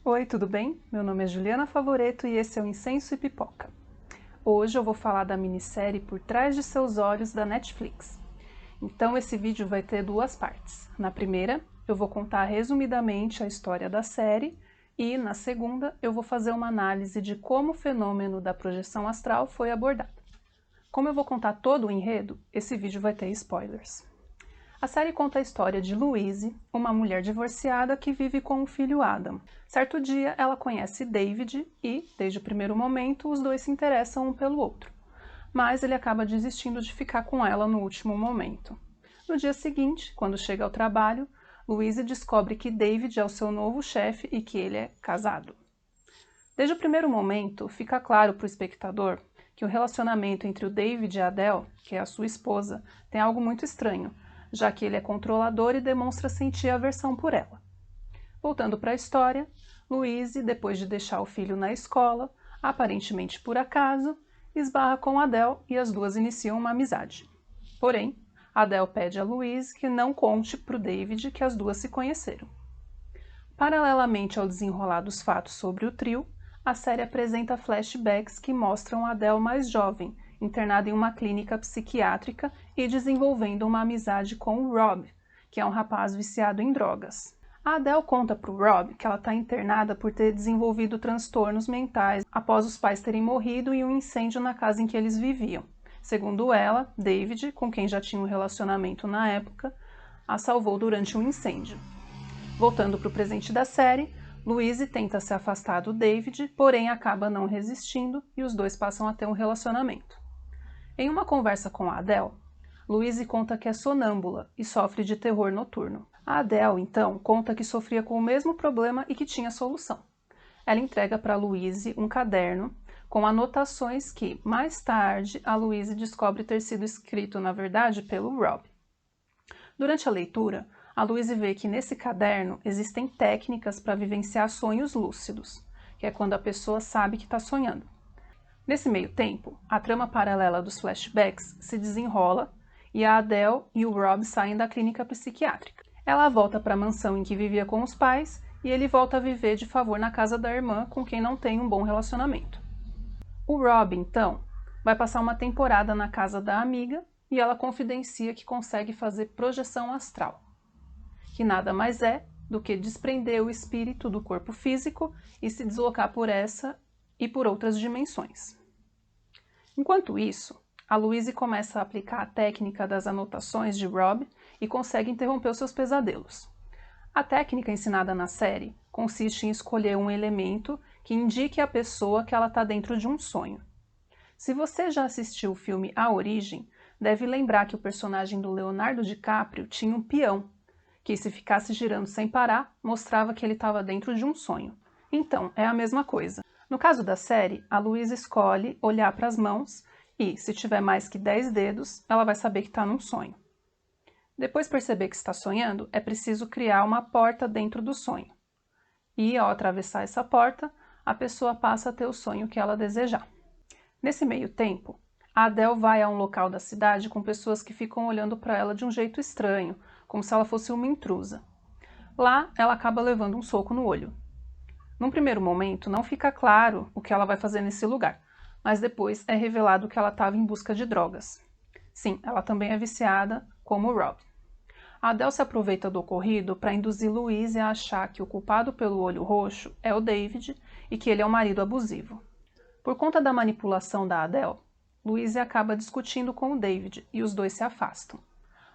Oi, tudo bem? Meu nome é Juliana Favoreto e esse é o Incenso e Pipoca. Hoje eu vou falar da minissérie Por Trás de Seus Olhos da Netflix. Então esse vídeo vai ter duas partes. Na primeira, eu vou contar resumidamente a história da série e, na segunda, eu vou fazer uma análise de como o fenômeno da projeção astral foi abordado. Como eu vou contar todo o enredo, esse vídeo vai ter spoilers. A série conta a história de Louise, uma mulher divorciada que vive com o filho Adam. Certo dia, ela conhece David e, desde o primeiro momento, os dois se interessam um pelo outro. Mas ele acaba desistindo de ficar com ela no último momento. No dia seguinte, quando chega ao trabalho, Louise descobre que David é o seu novo chefe e que ele é casado. Desde o primeiro momento, fica claro para o espectador que o relacionamento entre o David e a Adele, que é a sua esposa, tem algo muito estranho, já que ele é controlador e demonstra sentir aversão por ela. Voltando para a história, Louise, depois de deixar o filho na escola, aparentemente por acaso, esbarra com Adele e as duas iniciam uma amizade. Porém, Adele pede a Louise que não conte para o David que as duas se conheceram. Paralelamente ao desenrolar dos fatos sobre o trio, a série apresenta flashbacks que mostram Adele mais jovem, internada em uma clínica psiquiátrica e desenvolvendo uma amizade com o Rob, que é um rapaz viciado em drogas. A Adele conta para o Rob que ela está internada por ter desenvolvido transtornos mentais após os pais terem morrido em um incêndio na casa em que eles viviam. Segundo ela, David, com quem já tinha um relacionamento na época, a salvou durante um incêndio. Voltando para o presente da série, Louise tenta se afastar do David, porém acaba não resistindo e os dois passam a ter um relacionamento. Em uma conversa com a Adele, Louise conta que é sonâmbula e sofre de terror noturno. A Adele, então, conta que sofria com o mesmo problema e que tinha solução. Ela entrega para Louise um caderno com anotações que, mais tarde, a Louise descobre ter sido escrito, na verdade, pelo Rob. Durante a leitura, a Louise vê que nesse caderno existem técnicas para vivenciar sonhos lúcidos, que é quando a pessoa sabe que está sonhando. Nesse meio tempo, a trama paralela dos flashbacks se desenrola e a Adele e o Rob saem da clínica psiquiátrica. Ela volta para a mansão em que vivia com os pais e ele volta a viver de favor na casa da irmã com quem não tem um bom relacionamento. O Rob, então, vai passar uma temporada na casa da amiga e ela confidencia que consegue fazer projeção astral, que nada mais é do que desprender o espírito do corpo físico e se deslocar por essa e por outras dimensões. Enquanto isso, a Louise começa a aplicar a técnica das anotações de Rob e consegue interromper os seus pesadelos. A técnica ensinada na série consiste em escolher um elemento que indique à pessoa que ela está dentro de um sonho. Se você já assistiu o filme A Origem, deve lembrar que o personagem do Leonardo DiCaprio tinha um peão, que se ficasse girando sem parar, mostrava que ele estava dentro de um sonho. Então, é a mesma coisa. No caso da série, a Louise escolhe olhar para as mãos e, se tiver mais que 10 dedos, ela vai saber que está num sonho. Depois de perceber que está sonhando, é preciso criar uma porta dentro do sonho. E, ao atravessar essa porta, a pessoa passa a ter o sonho que ela desejar. Nesse meio tempo, a Adele vai a um local da cidade com pessoas que ficam olhando para ela de um jeito estranho, como se ela fosse uma intrusa. Lá, ela acaba levando um soco no olho. Num primeiro momento, não fica claro o que ela vai fazer nesse lugar, mas depois é revelado que ela estava em busca de drogas. Sim, ela também é viciada, como o Rob. A Adele se aproveita do ocorrido para induzir Louise a achar que o culpado pelo olho roxo é o David e que ele é um marido abusivo. Por conta da manipulação da Adele, Louise acaba discutindo com o David e os dois se afastam.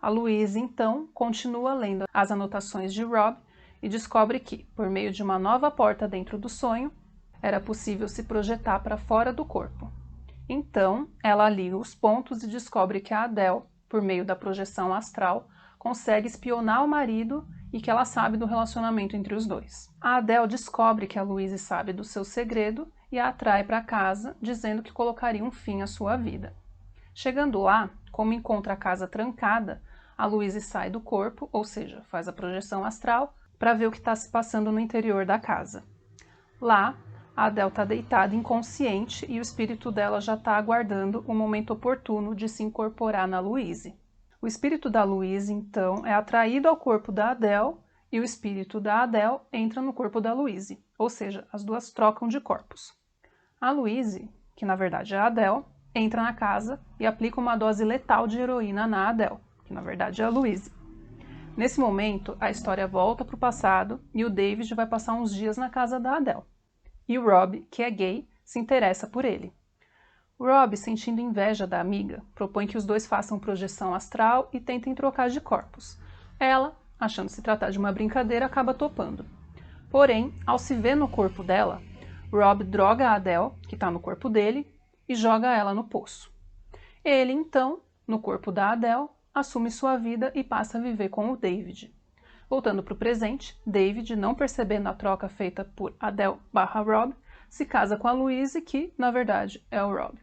A Louise, então, continua lendo as anotações de Rob e descobre que, por meio de uma nova porta dentro do sonho, era possível se projetar para fora do corpo. Então, ela liga os pontos e descobre que a Adele, por meio da projeção astral, consegue espionar o marido e que ela sabe do relacionamento entre os dois. A Adele descobre que a Louise sabe do seu segredo e a atrai para casa, dizendo que colocaria um fim à sua vida. Chegando lá, como encontra a casa trancada, a Louise sai do corpo, ou seja, faz a projeção astral, para ver o que está se passando no interior da casa. Lá, a Adele está deitada inconsciente e o espírito dela já está aguardando o momento oportuno de se incorporar na Louise. O espírito da Louise, então, é atraído ao corpo da Adele e o espírito da Adele entra no corpo da Louise, ou seja, as duas trocam de corpos. A Louise, que na verdade é a Adele, entra na casa e aplica uma dose letal de heroína na Adele, que na verdade é a Louise. Nesse momento, a história volta para o passado e o David vai passar uns dias na casa da Adele. E o Rob, que é gay, se interessa por ele. O Rob, sentindo inveja da amiga, propõe que os dois façam projeção astral e tentem trocar de corpos. Ela, achando se tratar de uma brincadeira, acaba topando. Porém, ao se ver no corpo dela, Rob droga a Adele, que está no corpo dele, e joga ela no poço. Ele, então, no corpo da Adele, assume sua vida e passa a viver com o David. Voltando para o presente, David, não percebendo a troca feita por Adele/Rob, se casa com a Louise, que, na verdade, é o Rob.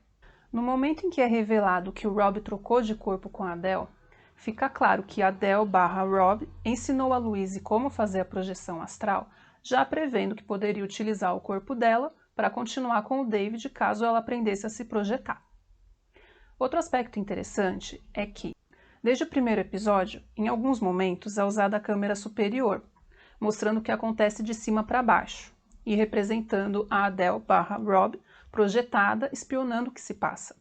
No momento em que é revelado que o Rob trocou de corpo com a Adele, fica claro que Adele/Rob ensinou a Louise como fazer a projeção astral, já prevendo que poderia utilizar o corpo dela para continuar com o David caso ela aprendesse a se projetar. Outro aspecto interessante é que, desde o primeiro episódio, em alguns momentos é usada a câmera superior, mostrando o que acontece de cima para baixo, e representando a Adele/Rob projetada, espionando o que se passa.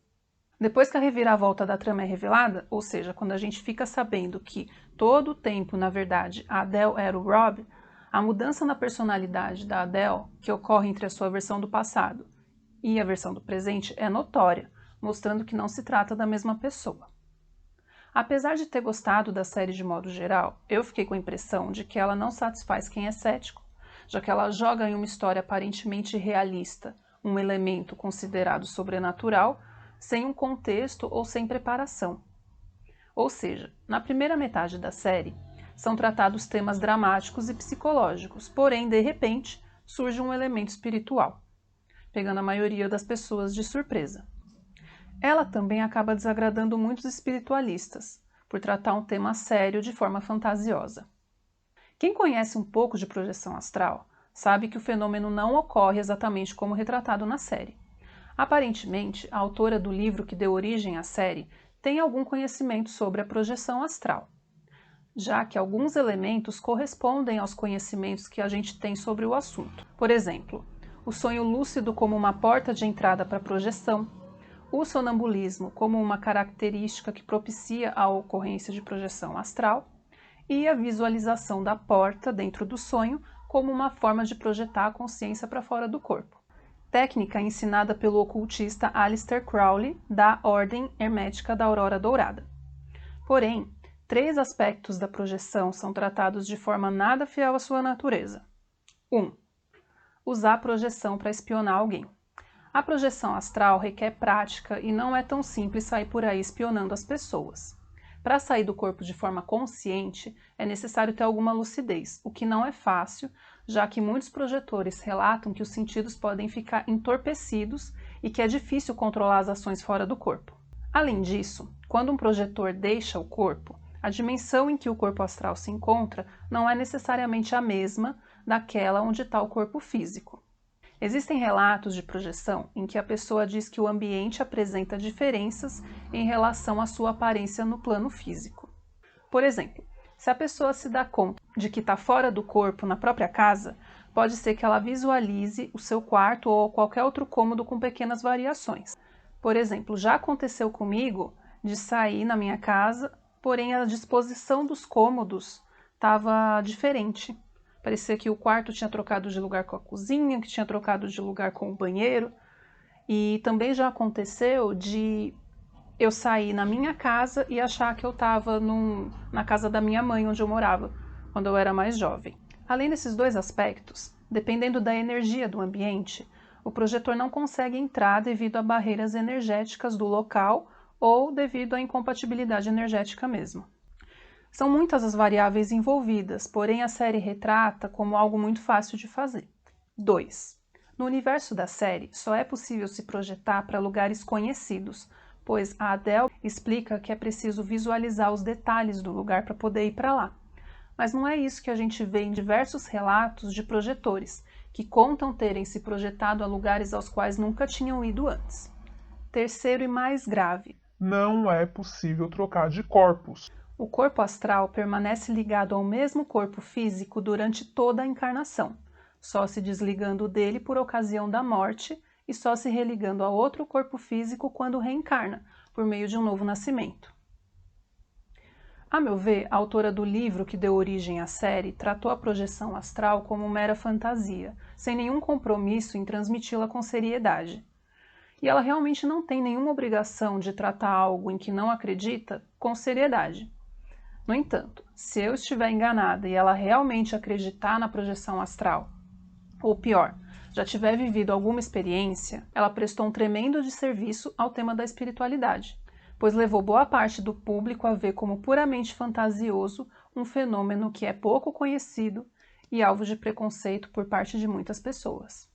Depois que a reviravolta da trama é revelada, ou seja, quando a gente fica sabendo que todo o tempo, na verdade, a Adele era o Rob, a mudança na personalidade da Adele, que ocorre entre a sua versão do passado e a versão do presente, é notória, mostrando que não se trata da mesma pessoa. Apesar de ter gostado da série de modo geral, eu fiquei com a impressão de que ela não satisfaz quem é cético, já que ela joga em uma história aparentemente realista um elemento considerado sobrenatural, sem um contexto ou sem preparação. Ou seja, na primeira metade da série, são tratados temas dramáticos e psicológicos, porém, de repente, surge um elemento espiritual, pegando a maioria das pessoas de surpresa. Ela também acaba desagradando muitos espiritualistas, por tratar um tema sério de forma fantasiosa. Quem conhece um pouco de projeção astral sabe que o fenômeno não ocorre exatamente como retratado na série. Aparentemente, a autora do livro que deu origem à série tem algum conhecimento sobre a projeção astral, já que alguns elementos correspondem aos conhecimentos que a gente tem sobre o assunto. Por exemplo, o sonho lúcido como uma porta de entrada para a projeção, o sonambulismo como uma característica que propicia a ocorrência de projeção astral e a visualização da porta dentro do sonho como uma forma de projetar a consciência para fora do corpo. Técnica ensinada pelo ocultista Aleister Crowley, da Ordem Hermética da Aurora Dourada. Porém, 3 aspectos da projeção são tratados de forma nada fiel à sua natureza. 1. Usar a projeção para espionar alguém. A projeção astral requer prática e não é tão simples sair por aí espionando as pessoas. Para sair do corpo de forma consciente, é necessário ter alguma lucidez, o que não é fácil, já que muitos projetores relatam que os sentidos podem ficar entorpecidos e que é difícil controlar as ações fora do corpo. Além disso, quando um projetor deixa o corpo, a dimensão em que o corpo astral se encontra não é necessariamente a mesma daquela onde está o corpo físico. Existem relatos de projeção em que a pessoa diz que o ambiente apresenta diferenças em relação à sua aparência no plano físico. Por exemplo, se a pessoa se dá conta de que está fora do corpo na própria casa, pode ser que ela visualize o seu quarto ou qualquer outro cômodo com pequenas variações. Por exemplo, já aconteceu comigo de sair na minha casa, porém a disposição dos cômodos estava diferente. Parecia que o quarto tinha trocado de lugar com a cozinha, que tinha trocado de lugar com o banheiro. E também já aconteceu de eu sair na minha casa e achar que eu estava na casa da minha mãe, onde eu morava, quando eu era mais jovem. Além desses 2 aspectos, dependendo da energia do ambiente, o projetor não consegue entrar devido a barreiras energéticas do local ou devido à incompatibilidade energética mesmo. São muitas as variáveis envolvidas, porém a série retrata como algo muito fácil de fazer. 2. No universo da série, só é possível se projetar para lugares conhecidos, pois a Adele explica que é preciso visualizar os detalhes do lugar para poder ir para lá. Mas não é isso que a gente vê em diversos relatos de projetores, que contam terem se projetado a lugares aos quais nunca tinham ido antes. Terceiro e mais grave. Não é possível trocar de corpos. O corpo astral permanece ligado ao mesmo corpo físico durante toda a encarnação, só se desligando dele por ocasião da morte e só se religando a outro corpo físico quando reencarna, por meio de um novo nascimento. A meu ver, a autora do livro que deu origem à série tratou a projeção astral como mera fantasia, sem nenhum compromisso em transmiti-la com seriedade. E ela realmente não tem nenhuma obrigação de tratar algo em que não acredita com seriedade. No entanto, se eu estiver enganada e ela realmente acreditar na projeção astral, ou pior, já tiver vivido alguma experiência, ela prestou um tremendo desserviço ao tema da espiritualidade, pois levou boa parte do público a ver como puramente fantasioso um fenômeno que é pouco conhecido e alvo de preconceito por parte de muitas pessoas.